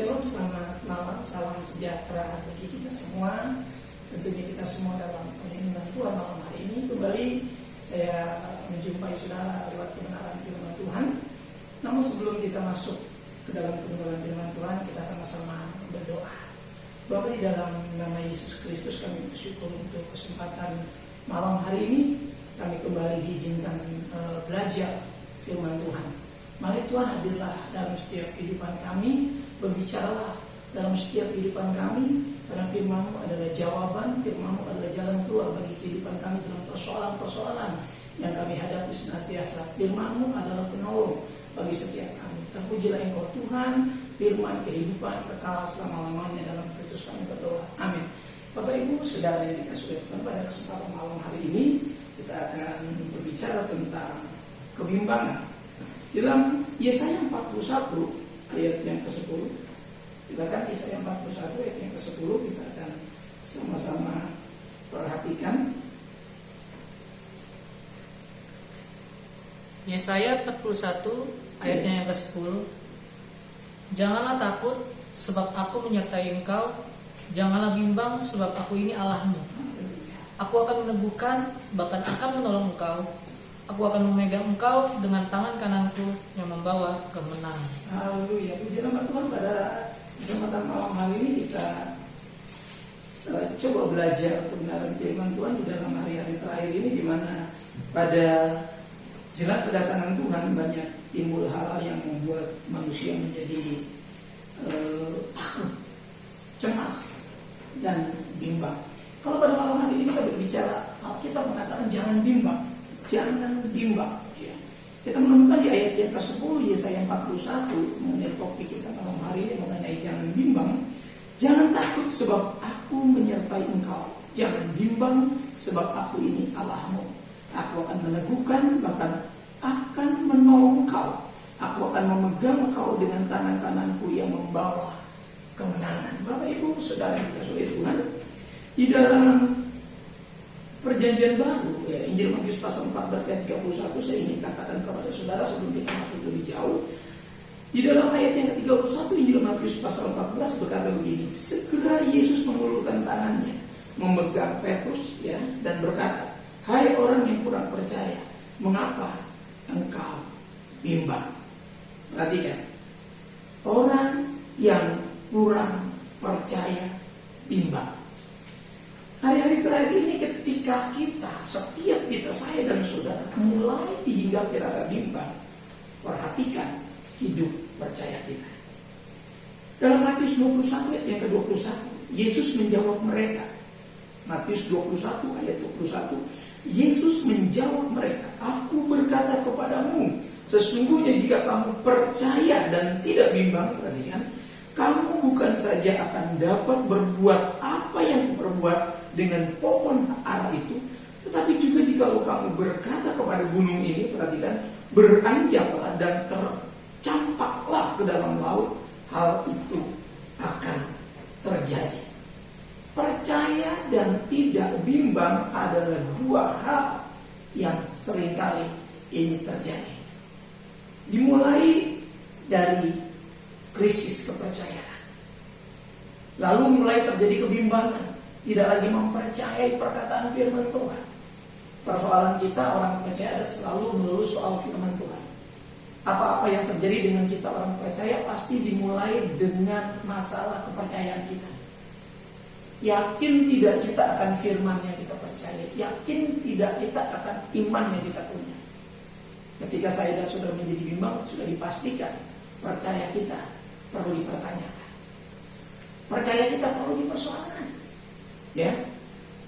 Shalom, selamat malam, salam sejahtera bagi kita semua. Tentunya kita semua dalam perlindungan Tuhan malam hari ini. Kembali saya menjumpai saudara lewat kebenaran firman Tuhan. Namun sebelum kita masuk ke dalam kebenaran firman Tuhan, kita sama-sama berdoa. Bapa, di dalam nama Yesus Kristus kami bersyukur untuk kesempatan malam hari ini. Kami kembali diizinkan belajar firman Tuhan. Mari Tuhan hadirlah dalam setiap kehidupan kami, berbicaralah dalam setiap kehidupan kami, karena firman-Mu adalah jawaban, firman-Mu adalah jalan keluar bagi kehidupan kami dalam persoalan-persoalan yang kami hadapi senantiasa. Firman-Mu adalah penolong bagi setiap kami. Terpujilah Engkau Tuhan, firman kehidupan kekal selama-lamanya, dalam Kristus kami berdoa. Amin. Bapak Ibu Saudara yang dikasihi Tuhan, pada kesempatan malam hari ini kita akan berbicara tentang kebimbangan. Dalam Yesaya 41 ayat yang ke-10, kita kan Yesaya 41 ayat yang ke-10, kita akan sama-sama perhatikan. Yesaya 41 ayatnya yang ke-10. Janganlah takut, sebab aku menyertai engkau. Janganlah bimbang, sebab aku ini Allahmu. Aku akan meneguhkan, bahkan akan menolong engkau. Aku akan memegang engkau dengan tangan kananku yang membawa kemenangan. Haleluya. Puji nama Tuhan. Pada kesempatan malam hari ini kita coba belajar kebenaran firman Tuhan di dalam hari-hari terakhir ini, di mana pada jelang kedatangan Tuhan banyak timbul hal-hal yang membuat manusia menjadi takut, cemas, dan bimbang. Kalau pada malam hari ini kita berbicara, kita mengatakan jangan bimbang. Jangan bimbang, ya. Kita menemukan di ayat yang ke-10 Yesaya 41 mengenai topik kita malam hari ini mengenai jangan bimbang. Jangan takut sebab aku menyertai engkau. Jangan bimbang sebab aku ini Allahmu. Aku akan meneguhkan, bahkan akan menolong engkau. Aku akan memegang engkau dengan tangan kananku yang membawa kemenangan. Bapak Ibu Saudara yang dikasihi Tuhan, di dalam Perjanjian Baru, ya, Injil Matius pasal 14 ayat 31, saya ingin katakan kepada saudara sebelum kita masuk lebih jauh. Di dalam ayat yang ke-31 Injil Matius pasal 14 berkata begini, segera Yesus mengulurkan tangannya, memegang Petrus, ya, dan berkata, hai orang yang kurang percaya, mengapa engkau bimbang? Perhatikan, orang yang kurang percaya bimbang. Hari-hari terakhir ini ketika setiap kita, saya dan saudara mulai dihinggapi rasa bimbang, perhatikan hidup percaya kita. Dalam Matius 21 ayat yang ke-21, Yesus menjawab mereka. Matius 21 ayat 21, Yesus menjawab mereka, aku berkata kepadamu, sesungguhnya jika kamu percaya dan tidak bimbang, perhatikan, kamu bukan saja akan dapat berbuat apa yang kuperbuat dengan pohon ara itu, tetapi juga jika kamu berkata kepada gunung ini, perhatikan, beranjaklah dan tercampaklah ke dalam laut, hal itu akan terjadi. Percaya dan tidak bimbang adalah dua hal yang seringkali ini terjadi. Dimulai dari krisis kepercayaan, lalu mulai terjadi kebimbangan, tidak lagi mempercayai perkataan firman Tuhan. Persoalan kita orang percaya selalu melulu soal firman Tuhan. Apa-apa yang terjadi dengan kita orang percaya pasti dimulai dengan masalah kepercayaan kita. Yakin tidak kita akan firman yang kita percaya, yakin tidak kita akan iman yang kita punya. Ketika saya dan saudara menjadi bimbang, sudah dipastikan percaya kita perlu dipertanyakan, percaya kita perlu dipersoalkan. Ya,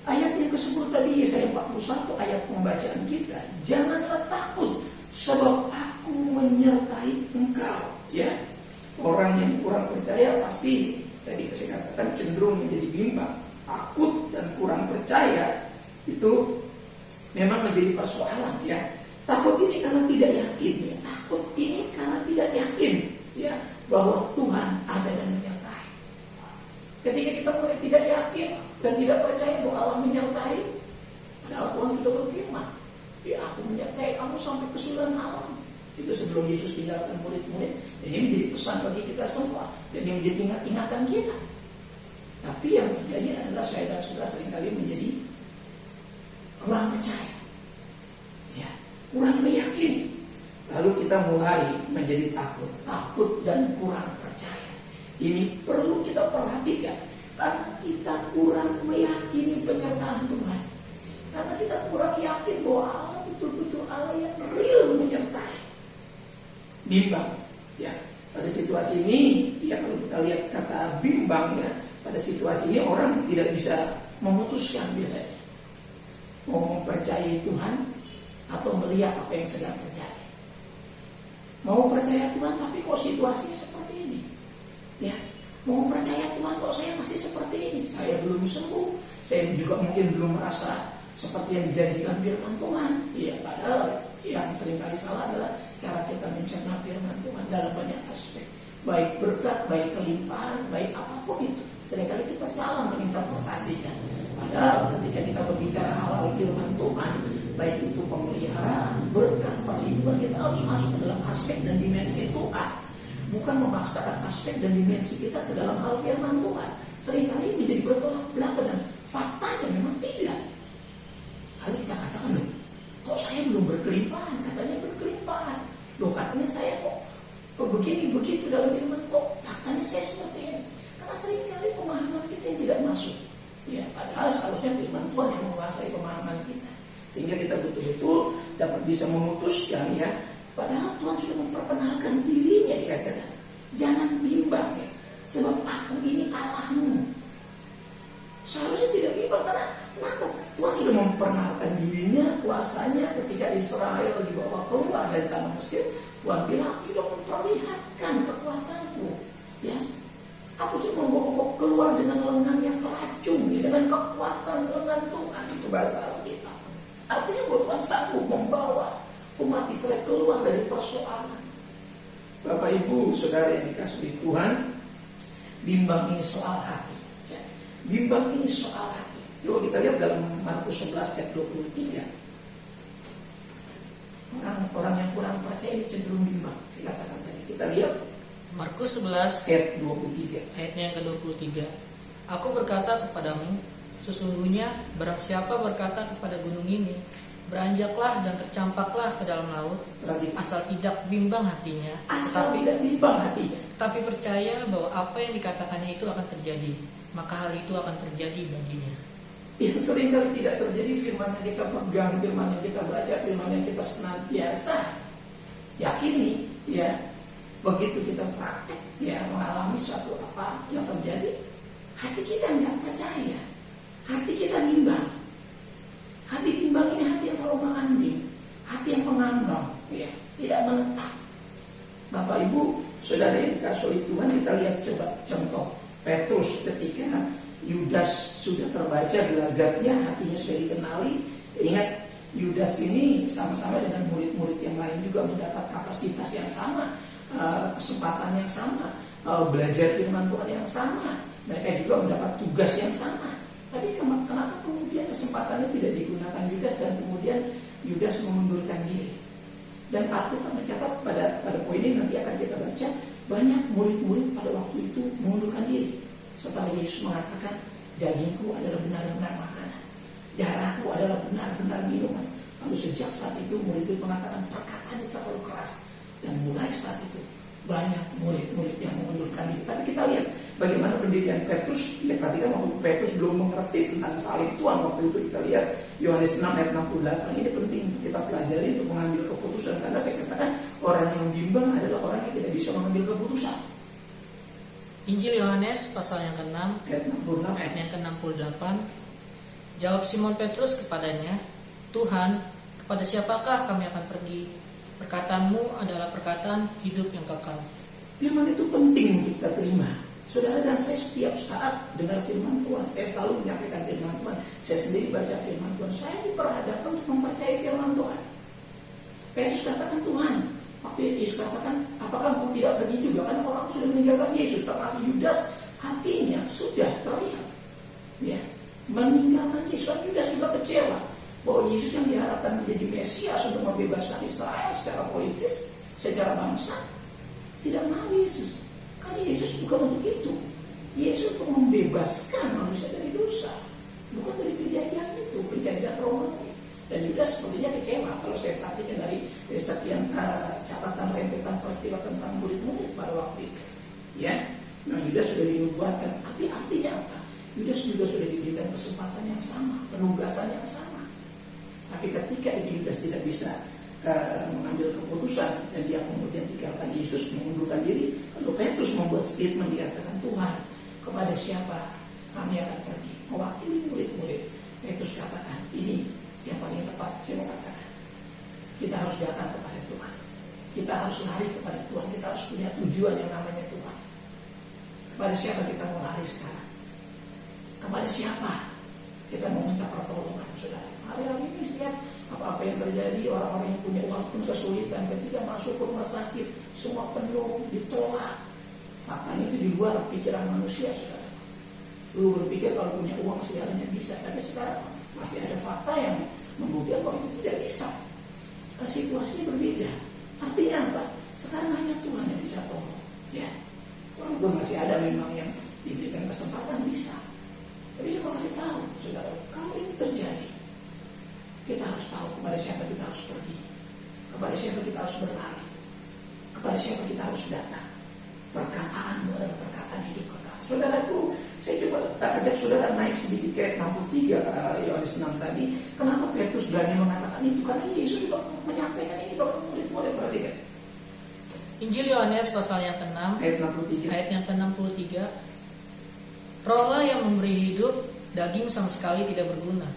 ayat yang ke-10 tadi Yesaya 41 ayat pembacaan kita, janganlah takut sebab aku menyertai engkau. Ya, orang yang kurang percaya pasti tadi saya katakan cenderung menjadi bimbang, takut dan kurang percaya itu memang menjadi persoalan. Ya, takut ini karena tidak yakin, ya. Takut ini karena tidak yakin, ya, bahwa Tuhan ada dan menyertai. Ketika kita mulai tidak yakin dan tidak percaya bahwa Allah menyertai, padahal Tuhan sudah berfirman, ya, aku menyertai kamu sampai kesudahan alam. Itu sebelum Yesus tinggalkan murid-murid, Dan ini menjadi pesan bagi kita semua, dan ini menjadi ingatan kita. Tapi yang terjadi adalah saya dan saudara seringkali menjadi kurang percaya, ya, kurang meyakini. Lalu kita mulai menjadi takut dan kurang percaya. Ini perlu kita perhatikan, karena kita kurang meyakini penyertaan Tuhan. Karena kita kurang yakin bahwa Allah betul-betul Allah yang real menyertai. Bimbang, ya. Pada situasi ini, ya kalau kita lihat kata bimbang, ya, pada situasi ini orang tidak bisa memutuskan biasanya mau mempercayai Tuhan atau melihat apa yang sedang terjadi. Mau percaya Tuhan tapi kok situasi seperti ini, ya. Mau percaya Tuhan kok saya masih seperti ini, saya belum sembuh, saya juga mungkin belum merasa seperti yang dijanjikan firman Tuhan. Ya, padahal yang seringkali salah adalah cara kita mencerna firman Tuhan dalam banyak aspek, baik berkat, baik kelimpahan, baik apapun itu. Seringkali kita salah menginterpretasikan. Padahal ketika kita berbicara hal-hal firman Tuhan, baik itu pemeliharaan, berkat, perlindungan, kita harus masuk ke dalam aspek dan dimensi Tuhan, bukan memaksakan aspek dan dimensi kita ke dalam hal firman Tuhan. Seringkali menjadi bertolak belakang dan faktanya memang tidak. Lalu kita katakan, loh, kok saya belum berkelimpahan? Katanya berkelimpahan. Loh, katanya saya kok begini begitu dalam firman, kok faktanya saya seperti ini. Karena seringkali pemahaman kita yang tidak masuk. Ya, padahal seharusnya firman Tuhan yang menguasai pemahaman kita, sehingga kita betul-betul dapat bisa memutuskan, ya. Padahal Tuhan sudah memperkenalkan dirinya, dikatakan, jangan bimbang, ya, sebab aku ini Allahmu. Seharusnya tidak bimbang, karena kenapa? Tuhan sudah memperkenalkan dirinya, kuasanya ketika Israel dibawa keluar dari tanah Mesir. Tuhan bilang, aku sudah memperlihatkan kekuatanku, ya. Aku sudah membawa keluar dengan lengan yang teracung, ya, dengan kekuatan lengan Tuhan. Itu bahasa Alkitab. Artinya bahwa Tuhan sanggup membawa umat Israel keluar dari persoalan. Bapak Ibu Saudara yang dikasihi Tuhan, bimbang ini soal hati, ya. Bimbang ini soal hati. Coba kita lihat dalam Markus 11 ayat 23. Orang yang kurang percaya ini cenderung bimbang. Saya katakan tadi. Kita lihat Markus 11 ayat 23. ayatnya yang ke-23. Aku berkata kepadamu, sesungguhnya barang siapa berkata kepada gunung ini, beranjaklah dan tercampaklah ke dalam laut, asal tidak bimbang hatinya, tapi percaya bahwa apa yang dikatakannya itu akan terjadi, maka hal itu akan terjadi baginya. Yang seringkali tidak terjadi firman yang kita pegang, firman yang kita baca, firman yang kita senantiasa yakini, ya. Begitu kita praktek, ya, mengalami suatu apa yang terjadi, hati kita nggak percaya, hati kita bimbang. Hati bimbang ini hati yang terombang-ambing, hati yang pengambang, ya, tidak menetap. Bapak Ibu Saudara yang dikasihi Tuhan, kita lihat coba contoh Petrus ketika Yudas sudah terbaca gelagatnya, hatinya sudah dikenali. Ingat, Yudas ini sama-sama dengan murid-murid yang lain juga mendapat kapasitas yang sama, kesempatan yang sama, belajar firman Tuhan yang sama. Mereka juga mendapat tugas yang sama. Tapi kenapa kemudian kesempatannya tidak digunakan Yudas, dan kemudian Yudas mengundurkan diri? Dan Alkitab mencatat pada poin ini nanti akan kita baca, banyak murid-murid pada waktu itu mengundurkan diri setelah Yesus mengatakan, dagingku adalah benar-benar makanan, darahku adalah benar-benar minuman. Lalu sejak saat itu murid itu mengatakan perkataan itu terlalu keras, dan mulai saat itu banyak murid-murid yang mengundurkan diri. Tapi kita lihat bagaimana pendirian Petrus. Ya, perhatikan waktu Petrus belum mengerti tentang salib Tuhan. Waktu itu kita lihat Yohanes 6 ayat 68. Ini penting kita pelajari untuk mengambil keputusan. Karena saya katakan orang yang bimbang adalah orang yang tidak bisa mengambil keputusan. Injil Yohanes pasal yang ke-6 ayat 66. ayat yang ke-68. Jawab Simon Petrus kepadanya, Tuhan, kepada siapakah kami akan pergi? Perkataanmu adalah perkataan hidup yang kekal. Firman itu penting untuk kita terima. Saudara dan saya setiap saat dengar firman Tuhan, saya selalu menyampaikan firman Tuhan. Saya sendiri baca firman Tuhan. Saya diperhadapkan untuk mempercayai firman Tuhan. Petrus katakan, Tuhan, waktu Yesus katakan, apakah engkau tidak pergi juga? Kan orang sudah meninggalkan Yesus. Tapi Yudas hatinya sudah terlihat, ya, meninggalkan Yesus. Yudas juga kecewa bahwa Yesus yang diharapkan menjadi Mesias untuk membebaskan Israel secara politis, secara bangsa, tidak mau Yesus. Karena Yesus bukan untuk itu. Yesus untuk membebaskan manusia dari dosa, bukan dari perjanjian itu, perjanjian Romawi. Dan Yudas sepertinya kecewa kalau saya perhatikan dari sekian catatan rentetan peristiwa tentang murid-murid pada waktu itu. Ya, nah Yudas sudah dinubuatkan, tapi artinya apa? Yudas juga sudah diberikan kesempatan yang sama, penugasan yang sama. Tapi ketika itu Yudas tidak bisa mengambil keputusan dan dia kemudian tinggalkan Yesus, mengundurkan diri, lalu Petrus membuat statement, dikatakan, Tuhan, kepada siapa kami akan pergi? Mewakili murid-murid. Petrus katakan, ini yang paling tepat saya mau katakan, kita harus datang kepada Tuhan, kita harus lari kepada Tuhan, kita harus punya tujuan yang namanya Tuhan. Kepada siapa kita mau lari sekarang? Kepada siapa kita mau minta pertolongan, saudara? Hari-hari ini setiap apa-apa yang terjadi, orang-orang yang punya uang pun kesulitan ketika masuk ke rumah sakit, semua penuh, ditolak. Faktanya itu di luar pikiran manusia, saudara. Dulu berpikir kalau punya uang segalanya bisa, tapi sekarang masih ada fakta yang membuktikan bahwa itu tidak bisa. Karena situasinya berbeda. Artinya apa? Sekarang hanya Tuhan yang bisa tolong. Ya, walaupun masih ada memang yang diberikan kesempatan bisa. Tapi saya mau kasih tahu, saudara, kalau ini terjadi, kita harus tahu kepada siapa kita harus pergi, kepada siapa kita harus berlari, kepada siapa kita harus datang. Perkataanmu adalah perkataan hidup kekal. Saudaraku, saya coba ajak saudara naik sedikit ke 63 Yohanes 6 tadi. Kenapa Petrus berani mengatakan itu? Karena Yesus juga menyampaikan ini kepada murid-murid. Perhatikan Injil Yohanes pasal yang ke-6 ayat yang ke-63. Rohlah yang memberi hidup, daging sama sekali tidak berguna.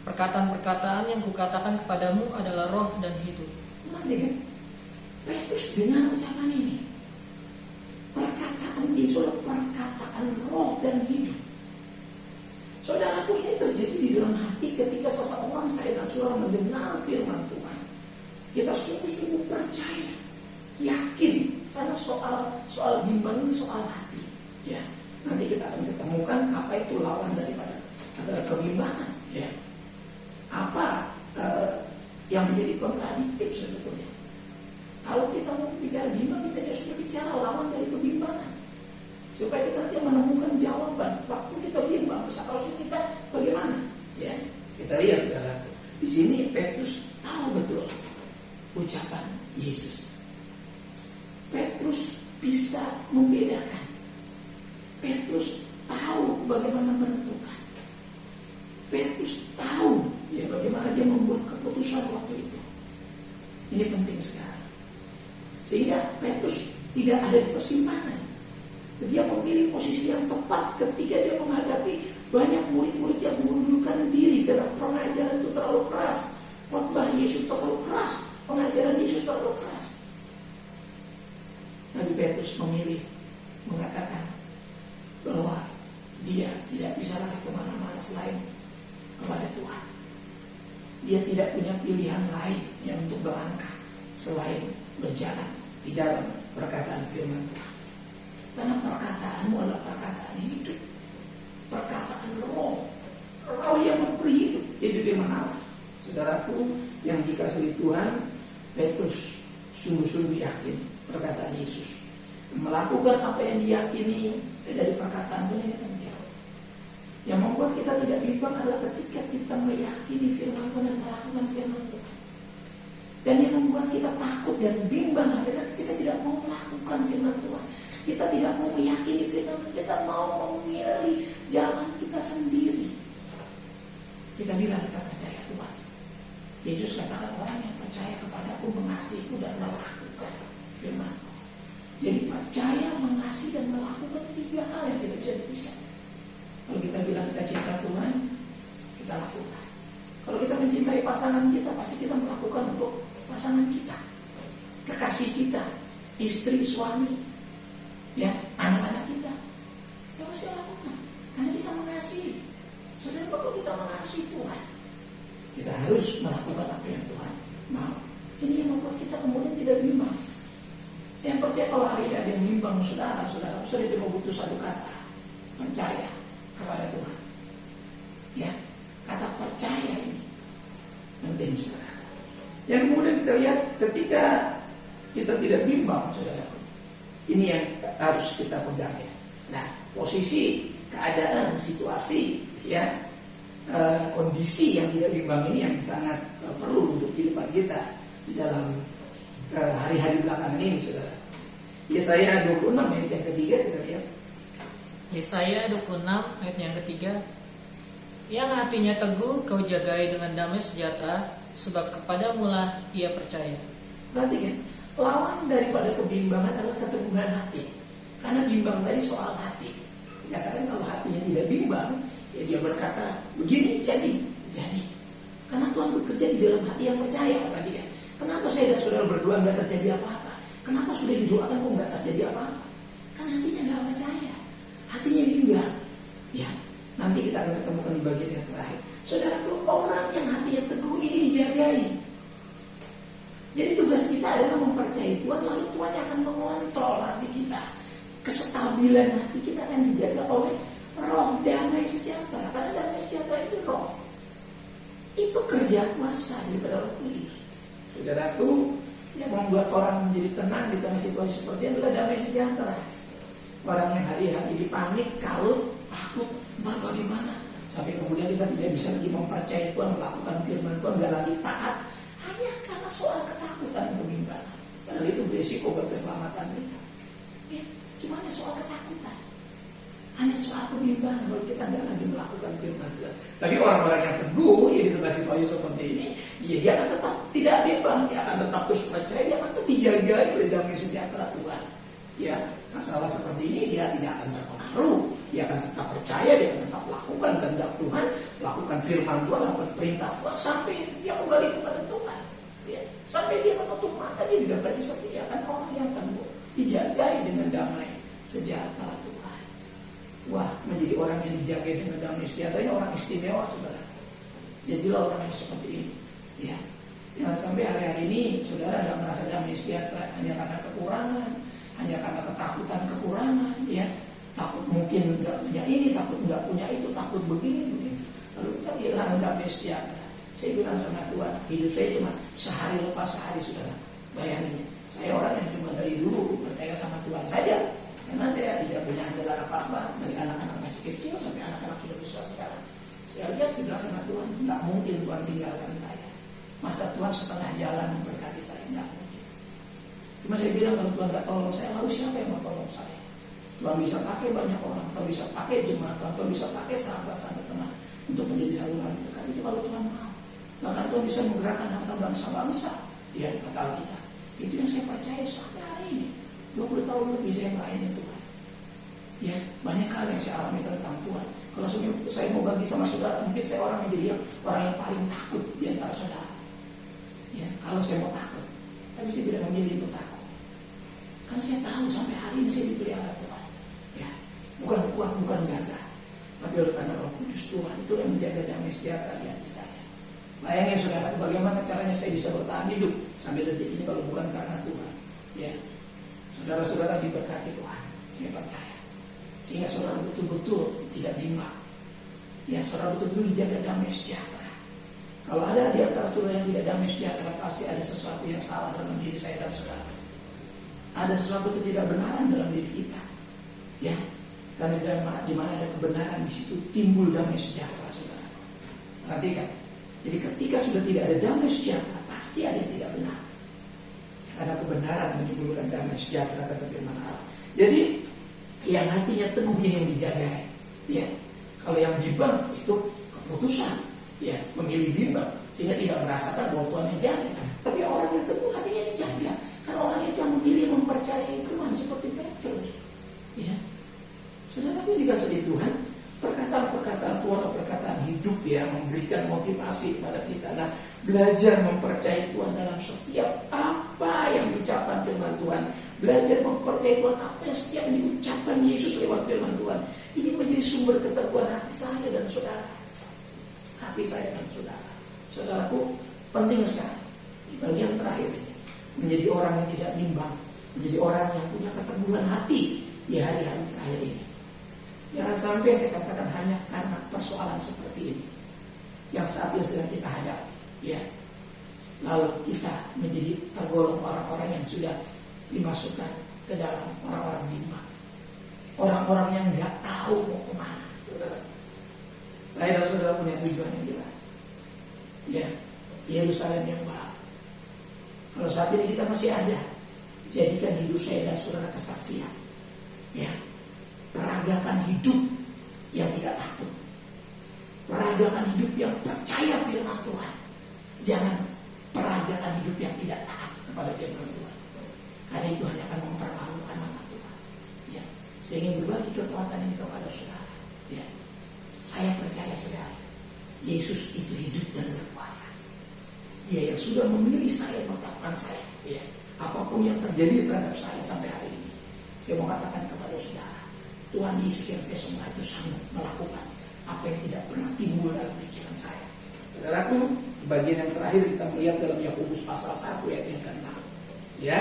Perkataan-perkataan yang kukatakan kepadamu adalah roh dan hidup. Perhatikan, Petrus dengar ucapan ini. Perkataan Yesus adalah perkataan roh dan hidup. Saudaraku, ini terjadi di dalam hati ketika seseorang, saya dan saudara, mendengar firman Tuhan. Kita sungguh-sungguh percaya, yakin, karena soal bimbang ini soal hati. Ya, nanti kita akan ketemukan apa itu lawan daripada kebimbangan. Ya, apa yang menjadi kontradiktif sebetulnya. Kalau kita mau bicara bimbang, kita harus bicara lawan dari kebimbangan, supaya kita nanti menemukan jawaban. Waktu kita bimbang, seharusnya kita bagaimana? Ya, kita lihat saudara. Di sini Petrus tahu betul ucapan Yesus. Petrus bisa membedakan. Petrus tahu bagaimana menentukan. Petrus tahu ya bagaimana dia membuat keputusan waktu itu. Ini penting sekali. Sehingga Petrus tidak ada di persimpangan. Dia memilih posisi yang tepat ketika dia menghadapi banyak murid-murid yang mengundurkan diri karena pengajaran itu terlalu keras, khotbah Yesus terlalu keras, pengajaran Yesus terlalu keras. Tapi Petrus memilih mengatakan bahwa dia tidak bisa lari kemana-mana selain kepada Tuhan. Dia tidak punya pilihan lain yang untuk berlangkah selain berjalan di dalam perkataan firman Tuhan. Karena perkataanmu adalah perkataan hidup, perkataan roh yang memberi hidup. Itu firman Allah. Saudaraku yang dikasihi Tuhan, Petrus sungguh-sungguh yakin perkataan Yesus, melakukan apa yang diyakini dari perkataan Tuhan ini penting. Yang membuat kita tidak bimbang adalah ketika kita meyakini firman Tuhan dan melakukan firman Tuhan. Dan yang membuat kita takut dan bimbang adalah kita tidak mau melakukan firman Tuhan. Kita tidak mau meyakini firman Tuhan. Kita mau memilih jalan kita sendiri. Kita bilang kita percaya Tuhan. Yesus katakan orang yang percaya kepadaku mengasihiku dan melakukan firman. Jadi percaya, mengasihi dan melakukan 3 hal yang tidak bisa dipisah. Kalau kita bilang kita cinta Tuhan, kita lakukan. Kalau kita mencintai pasangan kita, pasti kita melakukan untuk pasangan kita, kekasih kita, istri, suami, ya, anak-anak kita. Kita pasti lakukan karena kita mengasihi. Saudara, kalau kita mengasihi Tuhan, kita harus melakukan apa yang Tuhan mau. Ini yang membuat kita kemudian tidak bimbang. Saya percaya kalau hari ini ada yang bimbang, saudara cuma butuh satu kata, percaya kepada Tuhan. Ya, kata percaya ini penting, saudara. Yang kemudian kita lihat ketika kita tidak bimbang, saudara, Ini yang harus kita pegang ya. Nah, posisi, keadaan, situasi, ya, kondisi yang tidak bimbang ini yang sangat perlu untuk kehidupan kita di dalam hari-hari belakangan ini, saudara. Yesaya 26 ayat yang ketiga kita lihat. Yesaya 26 ayat yang ketiga. Yang hatinya teguh kau jagai dengan damai sejahtera, sebab kepadamu lah ia percaya. Perhatikan, lawan daripada kebimbangan adalah keteguhan hati. Karena bimbang tadi soal hati. Dikatakan kalau hatinya tidak bimbang, ya dia berkata begini jadi. Karena Tuhan bekerja di dalam hati yang percaya. Perhatikan, kenapa saya dan saudara berdoa nggak terjadi apa-apa? Kenapa sudah didoakan kok nggak terjadi apa-apa? Karena hatinya nggak percaya, hatinya bimbang. Ya, nanti kita akan ketemukan di bagian yang terakhir. Saudara, orang yang hatinya teguh ini dijagai. Jadi tugas kita adalah mempercayai Tuhan, lalu Tuhan akan mengontrol hati kita. Kestabilan hati kita akan dijaga oleh roh damai sejahtera. Karena damai sejahtera itu roh. Itu kerja kuasa daripada Roh Kudus. Saudaraku, yang membuat orang menjadi tenang di tengah situasi seperti ini adalah damai sejahtera. Orang yang hari-hari dipanik, kalut, takut, entah bagaimana. Sampai kemudian kita tidak bisa lagi mempercayai Tuhan, melakukan firman Tuhan, gak lagi taat. Hanya karena soal ketakutan dan kebimbangan. Padahal itu berisiko buat keselamatan kita. Ya, gimana soal ketakutan? Hanya soal kebimbangan kalau kita nggak lagi melakukan firman Tuhan. Tapi orang-orang yang teguh, ya di tengah situasi seperti ini, dia akan tetap tidak bimbang, dia akan tetap terus percaya, dia akan tetap dijaga oleh damai sejahtera Tuhan. Ya, masalah seperti ini dia tidak akan terpengaruh, dia akan tetap percaya, dia akan tetap lakukan kehendak Tuhan, lakukan firman Tuhan, lakukan perintah Tuhan sampai dia kembali kepada Tuhan. Ya, sampai dia menutup mata, dia tidak akan disetiakan orang yang teguh, dijagai dengan damai sejahtera Tuhan. Wah, menjadi orang yang dijaga dengan damai sejahtera ini orang istimewa, saudara. Jadilah orang yang seperti ini. Ya, jangan sampai hari-hari ini saudara tidak merasa damai sejahtera hanya karena kekurangan, hanya karena ketakutan kekurangan. Ya, takut mungkin nggak punya ini, takut nggak punya itu, takut begini begitu. Lalu kita kehilangan damai sejahtera. Saya bilang sama Tuhan, hidup saya cuma sehari lepas sehari, saudara. Bayangin, saya orang yang cuma dari dulu percaya sama Tuhan saja. Karena saya tidak punya andalan apa-apa dari anak-anak masih kecil sampai anak-anak sudah besar sekarang. Saya lihat sebelah sama Tuhan, nggak mungkin Tuhan tinggalkan saya. Masa Tuhan setengah jalan memberkati saya, nggak mungkin. Cuma saya bilang kalau Tuhan nggak tolong saya, lalu siapa yang mau tolong saya? Tuhan bisa pakai banyak orang, Tuhan bisa pakai jemaat, Tuhan bisa pakai sahabat-sahabat teman untuk menjadi saluran berkat. Itu kalau Tuhan mau. Bahkan Tuhan bisa menggerakkan harta bangsa-bangsa di kata kita. Itu yang saya percaya sampai hari ini. 20 tahun lebih saya melayani Tuhan. Ya, banyak hal yang saya alami tentang Tuhan. Kalau saya mau bagi sama saudara, mungkin saya orang yang paling takut di antara saudara. Ya, kalau saya mau takut, tapi saya tidak memilih untuk takut. Karena saya tahu sampai hari ini saya dipelihara Tuhan. Ya, bukan kuat, bukan gagah, tapi oleh karena Roh Kudus Tuhan itu yang menjaga damai sejahtera di hati saya. Bayangin saudara, bagaimana caranya saya bisa bertahan hidup sampai detik ini kalau bukan karena Tuhan. Ya. Saudara-saudara diberkati Tuhan, saya percaya. Sehingga saudara betul-betul tidak bimbang. Ya, saudara betul-betul dijaga damai sejahtera. Kalau ada di antara saudara yang tidak damai sejahtera, pasti ada sesuatu yang salah dalam diri saya dan saudara. Ada sesuatu ketidakbenaran dalam diri kita. Ya, karena di mana ada kebenaran, di situ timbul damai sejahtera, saudara. Perhatikan. Jadi ketika sudah tidak ada damai sejahtera, pasti ada yang tidak benar. Karena kebenaran menimbulkan damai sejahtera kata firman Allah. Jadi yang hatinya teguh ini yang dijaga. Ya, kalau yang bimbang itu keputusan. Ya, memilih bimbang sehingga tidak merasakan bahwa Tuhan yang jaga. Tapi orang yang teguh hatinya dijaga. Karena orang itu yang memilih mempercayai Tuhan seperti Petrus. Ya, saudara, tapi dikasih di Tuhan perkataan Tuhan, perkataan hidup yang memberikan motivasi kepada kita. Nah, belajar mempercayai Tuhan dalam setiap apa yang diucapkan firman Tuhan. Belajar mempercayai Tuhan apa yang setiap diucapkan Yesus lewat firman Tuhan. Ini menjadi sumber keteguhan hati saya dan saudara. Hati saya dan saudara. Saudaraku, penting sekali di bagian terakhir ini menjadi orang yang tidak bimbang, menjadi orang yang punya keteguhan hati di hari-hari terakhir ini. Jangan sampai saya katakan hanya karena persoalan seperti ini yang saat ini sedang kita hadapi, ya. Lalu kita menjadi tergolong orang-orang yang sudah dimasukkan ke dalam orang-orang bimbang, orang-orang yang nggak tahu mau kemana. Saudara, saya dan saudara punya tujuan yang jelas. Ya, Yerusalem yang baru. Kalau saat ini kita masih ada, jadikan hidup saya dan saudara kesaksian. Ya, peragakan hidup yang tidak takut, peragakan hidup yang percaya firman Tuhan. Jangan peragakan hidup yang tidak taat kepada firman Tuhan, karena itu hanya akan mempermalukan nama Tuhan. Ya, saya ingin berbagi kekuatan ini kepada saudara. Ya, saya percaya saudara, Yesus itu hidup dan berkuasa. Dia yang sudah memilih saya, menetapkan saya. Ya, apapun yang terjadi terhadap saya sampai hari ini, saya mau katakan kepada saudara, Tuhan Yesus yang saya sembah itu sanggup melakukan apa yang tidak pernah timbul dalam pikiran saya. Saudaraku, bagian yang terakhir kita melihat dalam Yakobus pasal 1 ayat yang ke-6. Ya,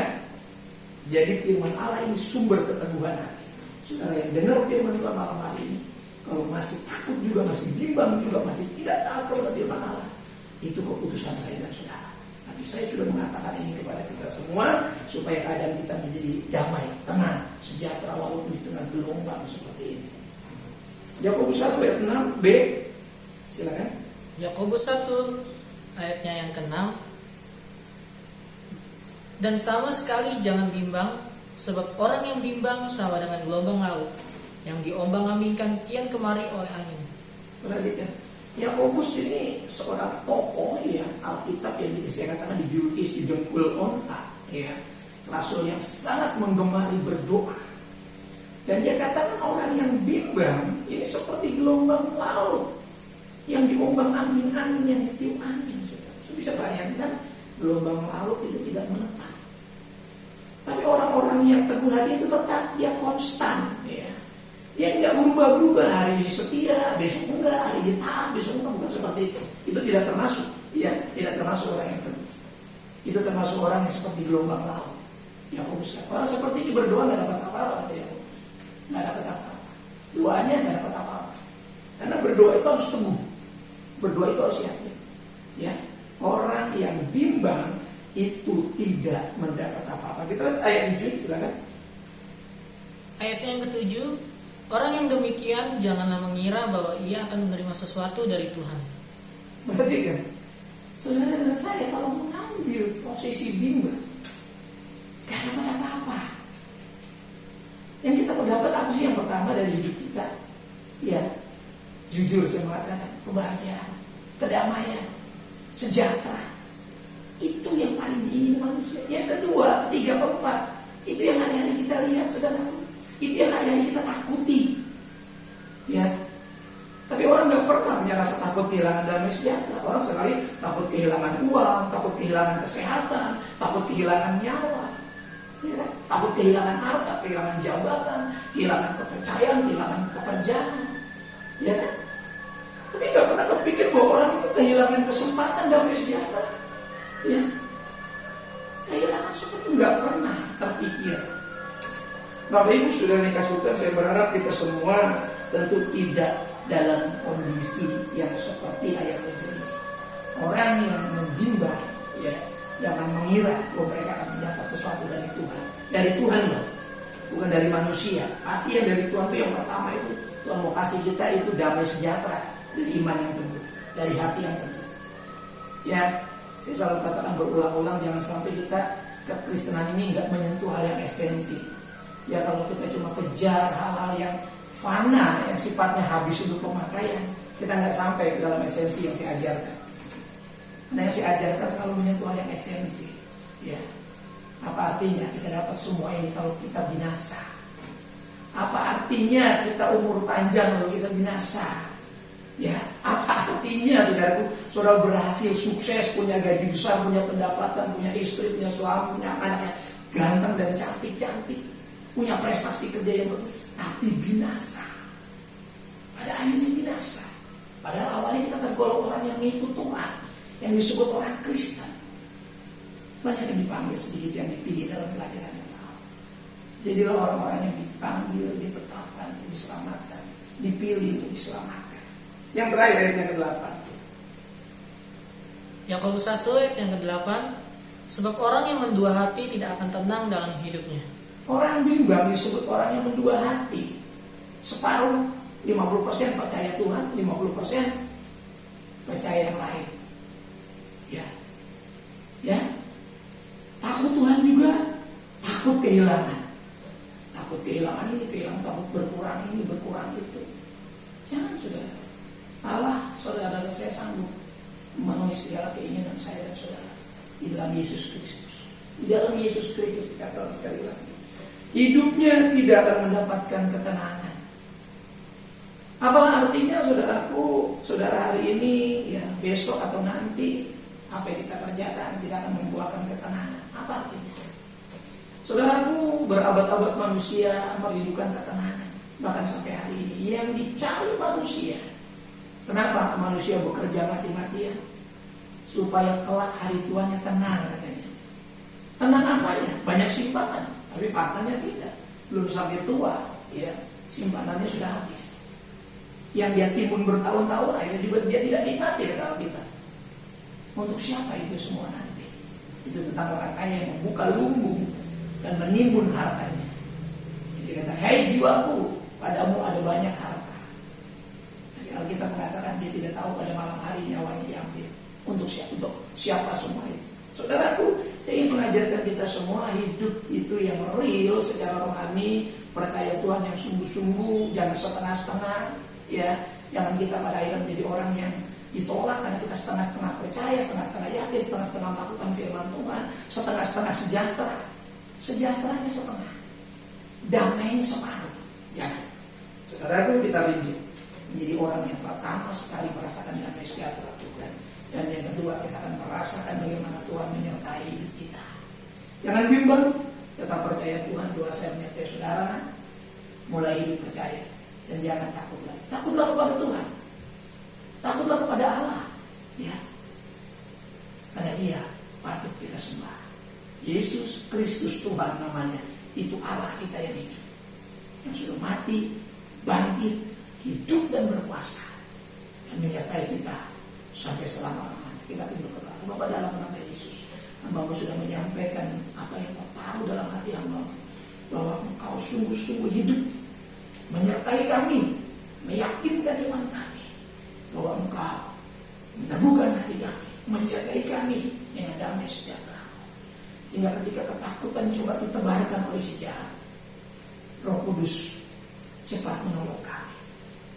jadi firman Allah ini sumber keteguhan hati. Saudara yang dengar firman Tuhan malam hari ini, kalau masih takut juga, masih bimbang juga, masih tidak taat kepada firman Allah, itu keputusan saya dan saudara. Tapi saya sudah mengatakan ini kepada kita semua, supaya keadaan kita menjadi damai, tenang, sejahtera walaupun di tengah gelombang seperti ini. Yakobus 1 ayat 6b, silakan. Yakobus 1 ayatnya yang ke-6. Dan sama sekali jangan bimbang, sebab orang yang bimbang sama dengan gelombang laut yang diombang-ambingkan kian kemari oleh angin. Perhatikan, Yakobus ini seorang tokoh ya Alkitab yang saya katakan dijuluki si dengkul onta, ya, rasul yang sangat menggemari berdoa. Dan dia katakan orang yang bimbang ini seperti gelombang laut yang diombang-ambing angin, yang ditiup angin. Saya bisa bayangkan gelombang laut itu tidak menetap. Tapi orang-orang yang teguh hati itu tetap dia konstan, ya. Dia nggak berubah-berubah, hari ini setia, besok enggak, hari ini taat, besok enggak, bukan seperti itu. Itu tidak termasuk, ya, tidak termasuk orang yang teguh. Itu termasuk orang yang seperti gelombang laut. Yakobus, orang seperti ini berdoa nggak dapat apa-apa, kata Yakobus. Nggak dapat apa-apa. Doanya nggak dapat apa-apa. Karena berdoa itu harus teguh, berdoa itu harus yakin. Ya, orang yang bimbang itu tidak mendapat apa-apa. Kita lihat ayat 7, silakan. Ayatnya yang ke-7, orang yang demikian janganlah mengira bahwa ia akan menerima sesuatu dari Tuhan. Berarti kan, saudara dan saya kalau mengambil posisi bimbang, gak dapat apa-apa. Yang kita dapat apa sih? Yang pertama dari hidup kita, ya, jujur saya mengatakan, kebahagiaan, kedamaian, sejahtera. Itu yang paling diingin manusia. Yang kedua, ketiga, keempat, itu yang hari-hari kita lihat, saudara. Itu yang hari-hari kita takuti, ya. Tapi orang nggak pernah punya rasa takut kehilangan damai sejahtera. Orang sekali takut kehilangan uang, takut kehilangan kesehatan, takut kehilangan nyawa, ya, takut kehilangan harta, kehilangan jabatan, kehilangan kepercayaan, kehilangan pekerjaan, ya kan? Tapi nggak pernah kepikir bahwa orang itu kehilangan kesempatan damai sejahtera, ya. Kehilangan seperti nggak pernah terpikir. Bapak Ibu sudah dikasihkan, saya berharap kita semua tentu tidak dalam kondisi yang seperti ayat ini. Orang yang membimbang, ya, jangan mengira bahwa mereka akan mendapat sesuatu dari Tuhan. Dari Tuhan loh, bukan dari manusia. Pasti yang dari Tuhan itu yang pertama itu Tuhan mau kasih kita itu damai sejahtera dari iman yang teguh, dari hati yang teguh. Ya, saya selalu katakan berulang-ulang, jangan sampai kita kekristenan ini nggak menyentuh hal yang esensi. Ya, kalau kita cuma kejar hal-hal yang fana, yang sifatnya habis untuk pemakaian, kita nggak sampai ke dalam esensi yang saya ajarkan. Karena yang saya ajarkan selalu menyentuh hal yang esensi. Ya, apa artinya kita dapat semua ini kalau kita binasa? Apa artinya kita umur panjang lalu kita binasa? Ya, apa artinya saudaraku, saudara berhasil, sukses, punya gaji besar, punya pendapatan, punya istri, punya suami, punya anaknya ganteng dan cantik-cantik, punya prestasi kerja yang bagus, tapi binasa. Pada akhirnya binasa. Padahal awalnya kita tergolong orang yang mengikut Tuhan, yang disebut orang Kristen. Banyak yang dipanggil, sedikit yang dipilih dalam pelajaran yang lalu. Jadilah orang-orang yang dipanggil, ditetapkan, diselamatkan, dipilih untuk diselamatkan. Yang terakhir ayat yang ke-8. Yakobus 1 ayat yang ke-8, sebab orang yang mendua hati tidak akan tenang dalam hidupnya. Orang bimbang disebut orang yang mendua hati. Separuh, 50% percaya Tuhan, 50% percaya yang lain. Ya. Ya. Takut Tuhan juga, takut kehilangan. Takut kehilangan ini, kehilangan, takut berkurang ini, berkurang itu. Jangan, saudara. Allah, saudara, saya sanggup memenuhi segala keinginan saya dan saudara di dalam Yesus Kristus. Di dalam Yesus Kristus, dikatakan sekali lagi, hidupnya tidak akan mendapatkan ketenangan. Apalah artinya, saudaraku, saudara, hari ini, ya besok atau nanti, apa yang kita kerjakan tidak akan membuahkan ketenangan. Apa artinya? Saudaraku, berabad-abad manusia merindukan ketenangan. Bahkan sampai hari ini yang dicari manusia. Kenapa manusia bekerja mati-matian? Supaya kelak hari tuanya tenang, katanya. Tenang apanya? Banyak simpanan, tapi faktanya tidak. Belum sampai tua, ya simpanannya sudah habis. Yang dia timbun bertahun-tahun, akhirnya juga dia tidak nikmati, kata kita. Untuk siapa itu semua nanti? Itu tentang orang kaya yang membuka lumbung dan menimbun hartanya. Jadi kata, hei jiwaku, padamu ada banyak harta. Tapi Alkitab mengatakan dia tidak tahu pada malam hari nyawanya diambil. Untuk siapa semua itu? Saudaraku, saya ingin mengajarkan kita semua hidup itu yang real secara rohani, percaya Tuhan yang sungguh-sungguh, jangan setengah-setengah, ya. Jangan kita pada akhirnya menjadi orang yang ditolak karena kita setengah-setengah percaya, setengah-setengah yakin, setengah-setengah melakukan firman Tuhan, setengah-setengah sejahtera. Sejahteranya setengah, damainya separuh. Jangan. Saudaraku, kita rindu menjadi orang yang pertama sekali merasakan damai sejahtera Tuhan. Dan yang kedua, kita akan merasakan bagaimana Tuhan menyertai hidup kita. Jangan bimbang, tetap percaya Tuhan. Doa saya menyertai saudara, mulai hidup percaya. Dan jangan takut lagi. Takutlah kepada Tuhan. Takutlah kepada Allah. Ya. Karena Dia patut kita sembah. Yesus Kristus Tuhan namanya. Itu Allah kita yang hidup. Yang sudah mati, bangkit, hidup dan berkuasa. Dan menyertai kita sampai selama-lamanya. Kita tunduk kepada Bapa dalam nama Yesus. Hamba-Mu sudah menyampaikan apa yang Kau tahu dalam hati Hamba-Mu, bahwa Engkau sungguh-sungguh hidup, menyertai kami, meyakinkan iman kami, bahwa Engkau meneguhkan hati kami, menjagai kami dengan damai sejahtera. Sehingga ketika ketakutan coba ditebarkan oleh si jahat, Roh Kudus cepat menolong kami.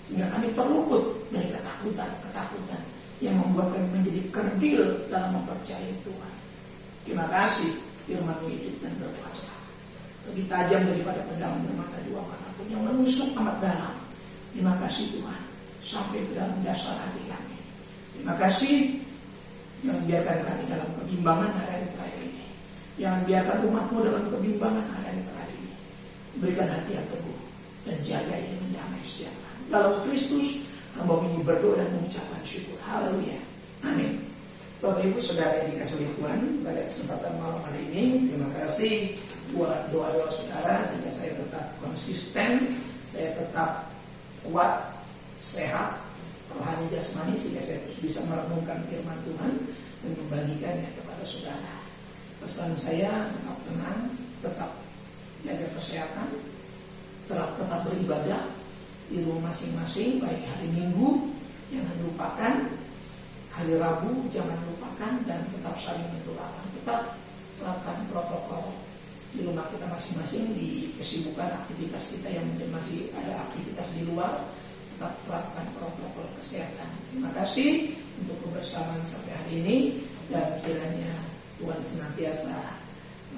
Sehingga kami terluput dari ketakutan yang membuat kami menjadi kerdil dalam mempercayai Tuhan. Terima kasih, firman-Mu hidup dan berkuasa. Lebih tajam daripada pedang bermata dua manapun yang menusuk amat dalam. Terima kasih Tuhan, sampai ke dalam dasar hati kami. Terima kasih, jangan biarkan kami dalam kebimbangan hari-hari terakhir ini. Jangan biarkan umat-Mu dalam kebimbangan hari-hari terakhir ini. Berikan hati yang teguh dan jaga ini dengan damai sejahtera. Dalam Kristus, Hamba ini berdoa dan mengucapkan syukur. Haleluya. Amin. Bapak Ibu Saudara yang dikasihi oleh Tuhan, pada kesempatan malam hari ini, terima kasih buat doa-doa saudara sehingga saya tetap konsisten, saya tetap kuat, sehat, rohani jasmani, sehingga saya terus bisa merenungkan firman Tuhan dan membagikannya kepada saudara. Pesan saya tetap tenang, tetap jaga kesehatan, tetap beribadah di rumah masing-masing, baik hari Minggu jangan lupakan, hari Rabu jangan lupakan, dan tetap saling mendoakan. Tetap terapkan protokol di rumah kita masing-masing, di kesibukan aktivitas kita yang masih ada aktivitas di luar, tetap terapkan protokol kesehatan. Terima kasih untuk kebersamaan sampai hari ini, dan kiranya Tuhan senantiasa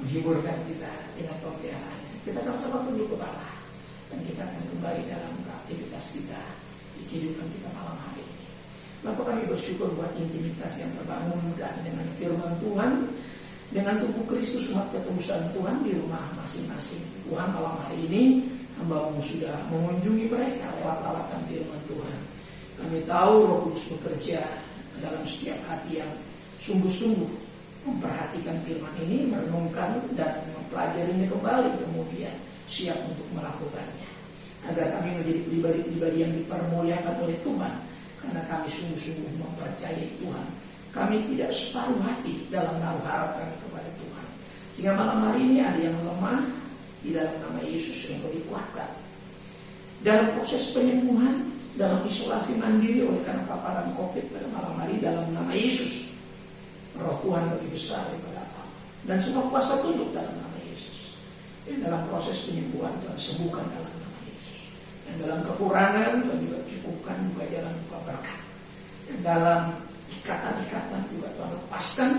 menghiburkan kita dengan pemeliharaannya. Kita sama-sama tunduk kepada Allah, dan kita akan kembali dalam aktivitas kita di kehidupan kita malam hari ini. Bapak, kami bersyukur buat intimitas yang terbangun dan dengan firman Tuhan, dengan tubuh Kristus, umat ketebusan Tuhan di rumah masing-masing. Tuhan, malam hari ini Hamba-Mu sudah mengunjungi mereka lewat lawatan firman Tuhan. Kami tahu Roh Kudus bekerja dalam setiap hati yang sungguh-sungguh memperhatikan firman ini, merenungkan dan mempelajarinya kembali, kemudian siap untuk melakukannya. Agar kami menjadi pribadi-pribadi yang dipermuliakan oleh Tuhan, karena kami sungguh-sungguh mempercayai Tuhan. Kami tidak separuh hati dalam menaruh harap kami kepada Tuhan. Sehingga malam hari ini ada yang lemah, di dalam nama Yesus yang kau dikuatkan. Dalam proses penyembuhan, dalam isolasi mandiri oleh karena paparan COVID pada malam hari, dalam nama Yesus, Roh Tuhan lebih besar daripada apa. Dan semua kuasa tunduk dalam nama Yesus. Dan dalam proses penyembuhan Tuhan sembuhkan dalam nama Yesus. Dan dalam kekurangan Tuhan juga cukupkan buka jalan, buka berkat. Dan dalam ikatan-ikatan juga Tuhan lepaskan,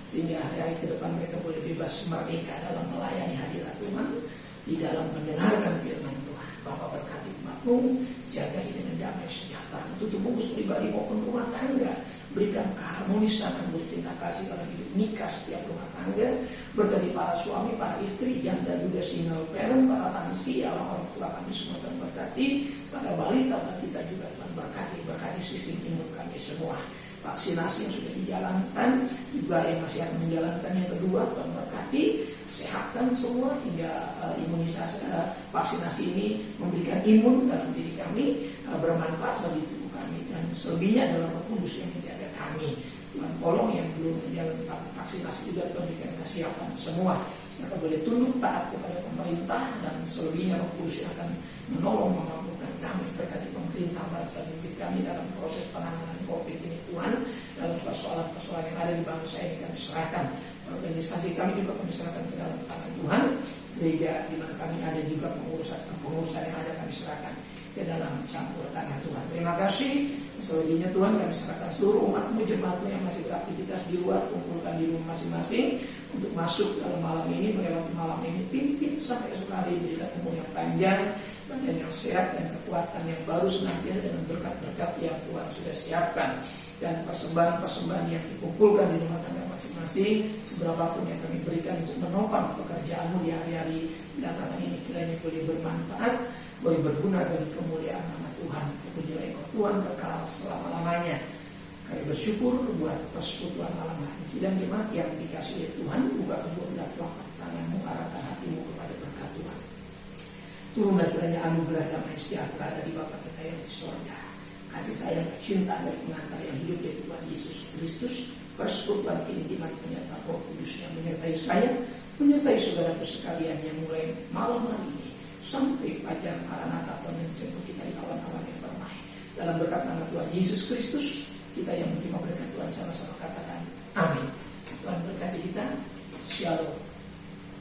sehingga hari-hari ke depan mereka boleh bebas merdeka dalam melayani hadirat Tuhan, di dalam mendengarkan firman Tuhan. Bapak berkati umatmu, jagai dengan damai sejahtera, tutup bungkus pribadi maupun rumah tangga, berikan keharmonisan dan bercinta kasih dalam hidup nikah setiap rumah tangga, berkati para suami, para istri, janda juga single parent, para lansia, orang tua kami semua Tuhan berkati, para balita kita juga Tuhan berkati sistem imun kami semua. Vaksinasi yang sudah dijalankan, juga yang masih akan menjalankan yang kedua, Tuhan berkati, kesehatan semua hingga imunisasi, vaksinasi ini memberikan imun dalam diri kami, bermanfaat bagi tubuh kami, dan selebihnya dalam Roh Kudus yang menjaga kami. Tuhan tolong yang belum menjalankan vaksinasi juga Tuhan berikan kesiapan semua, mereka boleh tunduk taat kepada pemerintah, dan selebihnya Roh Kudus yang akan menolong memampukan kami berkati pemerintah bangsa negeri kami dalam proses penanganan COVID ini Tuhan. Dalam persoalan-persoalan yang ada di bangsa ini kami serahkan. Organisasi kami juga kami serahkan ke dalam tangan Tuhan. Gereja di mana kami ada juga pengurusan yang ada kami serahkan ke dalam campur tangan Tuhan. Terima kasih. Selebihnya Tuhan kami serahkan seluruh umatmu, jemaatmu yang masih beraktivitas di luar, kumpulkan di rumah masing-masing untuk masuk dalam malam ini, melewati malam ini, pimpin sampai esok hari, berikan umur yang panjang, badan yang sehat, dan kekuatan yang baru senantiasa dengan berkat-berkat yang Tuhan sudah siapkan. Dan persembahan-persembahan yang dikumpulkan di rumah tangga masing-masing, seberapapun yang kami berikan untuk menopang pekerjaanmu di hari-hari belakangan ini, kiranya boleh bermanfaat, boleh berguna bagi kemuliaan nama Tuhan. Terpujilah Engkau Tuhan kekal selama-lamanya. Kami bersyukur buat persekutuan malam hari. Sidang jemaat yang dikasihi oleh Tuhan, buka kedua belah telapak tanganmu, arahkan hatimu kepada berkat Tuhan. Turunlah kiranya anugerah damai sejahtera dari Bapa kita yang di surga, kasih sayang cinta dari pengantar yang hidup dari Tuhan Yesus Kristus, persekutuan keintiman penyertaan Roh Kudus yang menyertai saya, menyertai saudaraku sekalian yang mulai malam hari ini sampai fajar Maranatha Tuhan menjemput kita di awan-awan yang permai. Dalam berkat nama Tuhan Yesus Kristus, kita yang menerima berkat Tuhan sama-sama katakan